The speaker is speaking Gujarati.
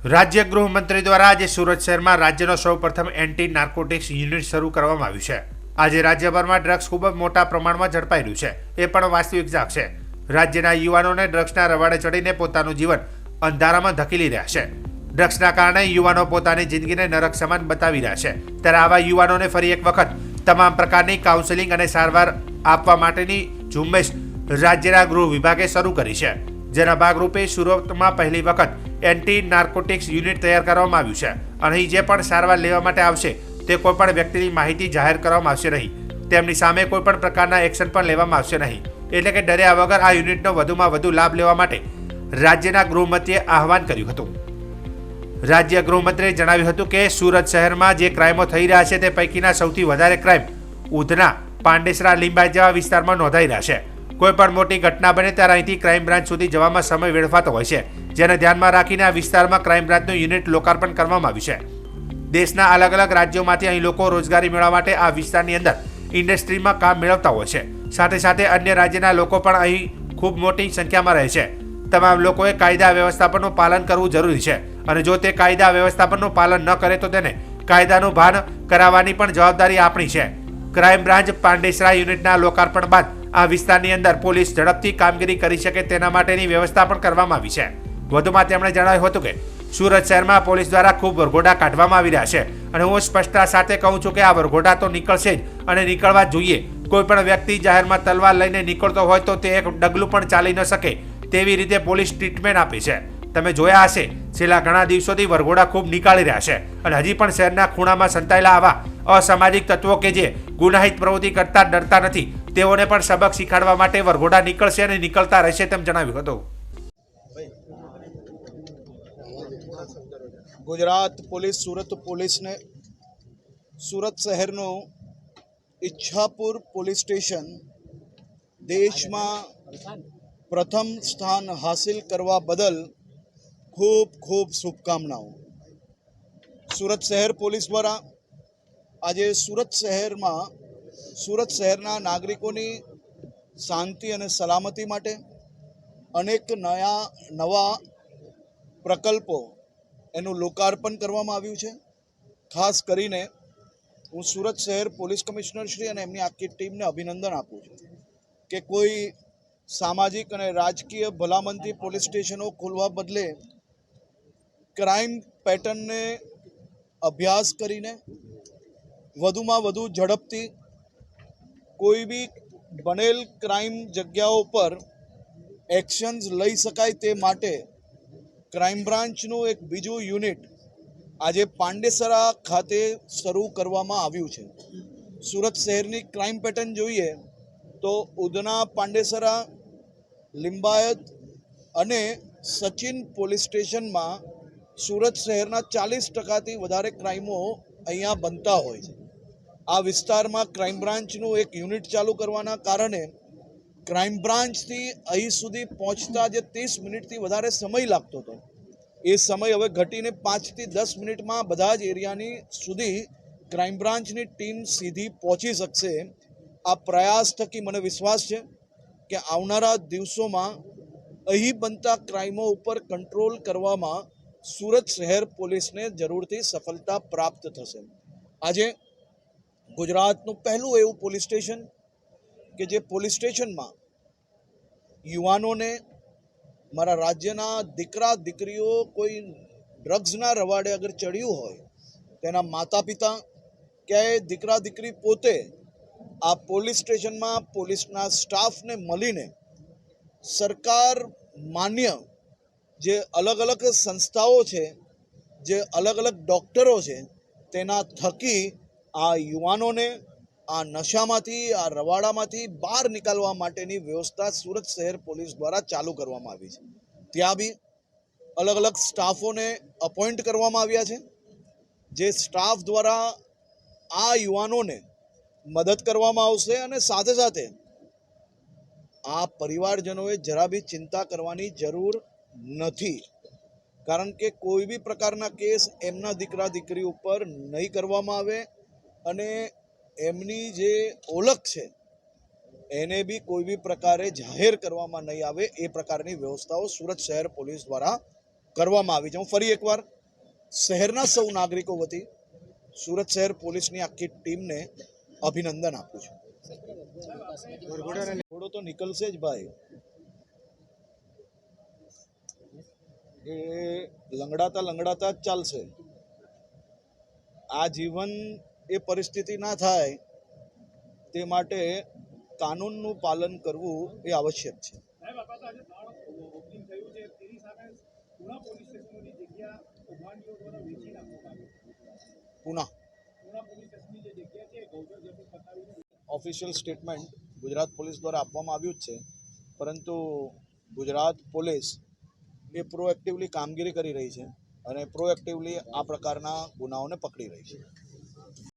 રાજ્ય ગૃહમંત્રી દ્વારા આજે સુરત શહેરમાં રાજ્યનો સૌપ્રથમ એન્ટી નાર્કોટિક્સ યુનિટ શરૂ કરવામાં આવ્યું છે। આજે રાજ્યભરમાં ડ્રગ્સ ખૂબ જ મોટા પ્રમાણમાં ઝડપાઈ રહ્યું છે, એ પણ વાસ્તવિકતા છે। રાજ્યના યુવાનોને ડ્રગ્સના રવાડે ચડીને પોતાનું જીવન અંધારામાં ધકેલી રહ્યા છે। ડ્રગ્સના કારણે યુવાનો પોતાની જિંદગીને નરક સમાન બતાવી રહ્યા છે, ત્યારે આવા યુવાનોને ફરી એક વખત તમામ પ્રકારની કાઉન્સેલિંગ અને સારવાર આપવા માટેની ઝુંબેશ રાજ્યના ગૃહ વિભાગે શરૂ કરી છે, જેના ભાગરૂપે સુરતમાં પહેલી વખત એન્ટી નાર્કોટિક્સ યુનિટ તૈયાર કરવામાં આવ્યું છે। અહીં જે પણ સારવાર લેવા માટે આવશે તે કોઈપણ વ્યક્તિની માહિતી જાહેર કરવામાં આવશે નહીં, તેમની સામે કોઈપણ પ્રકારના એક્શન પણ લેવામાં આવશે નહીં। એટલે કે ડર્યા વગર આ યુનિટનો વધુમાં વધુ લાભ લેવા માટે રાજ્યના ગૃહમંત્રીએ આહવાન કર્યું હતું। રાજ્ય ગૃહમંત્રીએ જણાવ્યું હતું કે સુરત શહેરમાં જે ક્રાઇમો થઈ રહ્યા છે તે પૈકીના સૌથી વધારે ક્રાઇમ ઉધના, પાંડેસરા, લીંબાયત જેવા વિસ્તારમાં નોંધાઈ રહ્યા છે। કોઈ પણ મોટી ઘટના બને ત્યારે અહીંથી ક્રાઇમ બ્રાન્ચ સુધી જવામાં સમય વેડફાતો હોય છે, જેને ધ્યાનમાં રાખીને આ વિસ્તારમાં ક્રાઇમ બ્રાન્ચનું યુનિટ લોકાર્પણ કરવામાં આવ્યું છે। દેશના અલગ અલગ રાજ્યોમાંથી અહીં લોકો રોજગારી મેળવવા માટે આ વિસ્તારની અંદર ઇન્ડસ્ટ્રીમાં કામ મેળવતા હોય છે। સાથે સાથે અન્ય રાજ્યના લોકો પણ અહીં ખૂબ મોટી સંખ્યામાં રહે છે। તમામ લોકોએ કાયદા વ્યવસ્થાપનનું પાલન કરવું જરૂરી છે, અને જો તે કાયદા વ્યવસ્થાપનનું પાલન ન કરે તો તેને કાયદાનું ભાન કરાવવાની પણ જવાબદારી આપણી છે। ક્રાઇમ બ્રાન્ચ પાંડેસરા યુનિટના લોકાર્પણ બાદ આ વિસ્તારની અંદર પોલીસ ઝડપથી કામગીરી કરી શકે તેના માટેની વ્યવસ્થા પણ કરવામાં આવી છે। વધુમાં તેમણે જણાવ્યું હતું કે સુરત શહેરમાં પોલીસ દ્વારા ખૂબ વરઘોડા કાઢવામાં આવી રહ્યા છે, અને હું સ્પષ્ટતા સાથે કહું છું કે આ વરઘોડા તો નીકળશે જ, અને નીકળવા જોઈએ। કોઈ પણ વ્યક્તિ જાહેરમાં તલવાર લઈને નીકળતો હોય તો તે એક ડગલું પણ ચાલી ન શકે તેવી રીતે પોલીસ ટ્રીટમેન્ટ આપે છે। તમે જોયા હશે, છેલ્લા ઘણા દિવસોથી વરઘોડા ખૂબ નીકાળી રહ્યા છે, અને હજી પણ શહેરના ખૂણામાં સંતાયેલા આવા અસામાજિક તત્વો કે જે ગુનાહિત પ્રવૃત્તિ કરતા ડરતા નથી, તેઓને પણ સબક શીખવાડવા માટે વરઘોડા નીકળશે અને નીકળતા રહેશે તેમ જણાવ્યું હતું। ગુજરાત પોલીસ સુરત પોલીસને સુરત શહેરનું ઈચ્છાપુર પોલીસ સ્ટેશન દેશમાં પ્રથમ સ્થાન હાસિલ કરવા બદલ ખૂબ ખૂબ શુભકામનાઓ। સુરત શહેર પોલીસ દ્વારા આજે સુરત શહેરના નાગરિકોની શાંતિ અને સલામતી માટે અનેક નવા પ્રકલ્પો એનું લોકાર્પણ કરવામાં આવ્યું છે। ખાસ કરીને હું સુરત શહેર પોલીસ કમિશનર શ્રી અને એમની આખી ટીમને અભિનંદન આપું છું કે કોઈ સામાજિક અને રાજકીય ભલામણથી પોલીસ સ્ટેશનો ખોલવા બદલે ક્રાઇમ પેટર્નને અભ્યાસ કરીને વધુમાં વધુ ઝડપથી કોઈ બી બનેલ ક્રાઇમ જગ્યાઓ પર એક્શન્સ લઈ શકાય તે માટે ક્રાઇમ બ્રાન્ચનું એક બીજું યુનિટ આજે પાંડેસરા ખાતે શરૂ કરવામાં આવ્યું છે। સુરત શહેરની ક્રાઇમ પેટર્ન જોઈએ તો ઉધના, પાંડેસરા, લીંબાયત અને સચિન પોલીસ સ્ટેશનમાં સુરત શહેરના 40%થી વધારે ક્રાઇમો અહીંયા બનતા હોય છે। આ વિસ્તારમાં ક્રાઇમ બ્રાન્ચનું એક યુનિટ ચાલુ કરવાના કારણે ક્રાઇમ બ્રાન્ચથી અહીં સુધી પહોંચતા જે 30 મિનિટથી વધારે સમય લાગતો હતો એ સમય હવે ઘટીને 5 થી 10 મિનિટમાં બધા જ એરિયાની સુધી ક્રાઇમ બ્રાન્ચની ટીમ સીધી પહોંચી શકશે। આ પ્રયાસ થકી મને વિશ્વાસ છે કે આવનારા દિવસોમાં અહીં બનતા ક્રાઇમો ઉપર કંટ્રોલ કરવામાં સુરત શહેર પોલીસને જરૂરથી સફળતા પ્રાપ્ત થશે। આજે ગુજરાતનું પહેલું એવું પોલીસ સ્ટેશન કે જે પોલીસ સ્ટેશનમાં યુવાનોને, મારા રાજ્યના દીકરા દીકરીઓ કોઈ ડ્રગ્સના રવાડે અગર ચડ્યું હોય તેના માતા પિતા કે દીકરા દીકરી પોતે આ પોલીસ સ્ટેશનમાં પોલીસના સ્ટાફને મળીને સરકાર માન્ય જે અલગ અલગ સંસ્થાઓ છે, જે અલગ અલગ ડૉક્ટરો છે, તેના થકી આ યુવાનોને આ નશામાંથી, આ રવાડામાંથી બહાર નીકળવા માટેની વ્યવસ્થા સુરત શહેર પોલીસ દ્વારા ચાલુ કરવામાં આવી છે। ત્યાં બી અલગ અલગ સ્ટાફોને અપોઇન્ટ કરવામાં આવ્યા છે, જે સ્ટાફ દ્વારા આ યુવાનોને મદદ કરવામાં આવશે। અને સાથે સાથે આ પરિવારજનોએ જરા બી ચિંતા કરવાની જરૂર નથી, કારણ કે કોઈ બી પ્રકારના કેસ એમના દીકરા દીકરી ઉપર નહીં કરવામાં આવે, અને એમની જે ઓળખ છે એને બી કોઈ બી પ્રકારે જાહેર કરવામાં નહીં આવે, એ પ્રકારની વ્યવસ્થાઓ સુરત શહેર પોલીસ દ્વારા કરવામાં આવી છે. હું ફરી એકવાર શહેરના સૌ નાગરિકો વતી સુરત શહેર પોલીસની આખી ટીમને અભિનંદન આપું છું. થોડો તો નીકળશે જ ભાઈ, એ લંગડાતા જ ચાલશે. આ જીવન એ પરિસ્થિતિ ના થાય તે માટે કાનૂનનું પાલન કરવું એ આવશ્યક છે. પુના ઓફિશિયલ સ્ટેટમેન્ટ ગુજરાત પોલીસ દ્વારા આપવામાં આવ્યું જ છે, પરંતુ ગુજરાત પોલીસ એ પ્રોએક્ટિવલી કામગીરી કરી રહી છે અને પ્રોએક્ટિવલી આ પ્રકારના ગુનાઓને પકડી રહી છે.